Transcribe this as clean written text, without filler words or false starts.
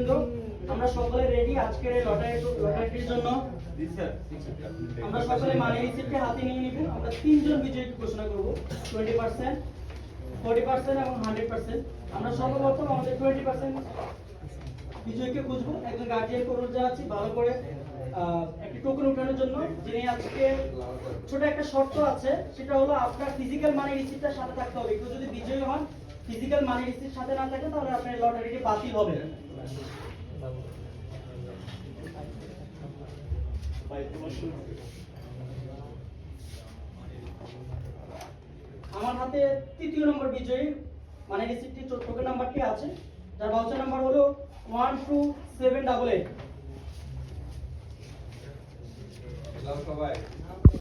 দর্শকবৃন্দ, আমরা সকলে রেডি আজকের এই লটারিটির জন্য। আমরা সকলে মানি রিসিপ্টে হাতে নিয়ে নিব। আমরা তিনজন বিজয়ীকে ঘোষণা করব, 20%, 40% এবং 100%। আমরা সর্বপ্রথম আমাদের 20% বিজয়ীকে খুঁজবো। একজন গার্জিয়ান করুন যা আছে ভালো করে একটি টোকেন উঠানোর জন্য, যিনি আজকে ছোট একটা শর্ত আছে, সেটা হলো আপনার ফিজিক্যাল মানি রিসিপ্টটার সাথে থাকতে হবে। কেউ যদি বিজয়ী হন ফিজিক্যাল মানি রিসিপ্ট সাথে না থাকে তাহলে আপনার লটারিটি বাতিল হবে। আমার হাতে তৃতীয় নম্বর বিজয়ী মানি রিসিপ্টটি টোকেন নাম্বারটি আছে, যার ভাউচার নাম্বার হলো 12788। সবাই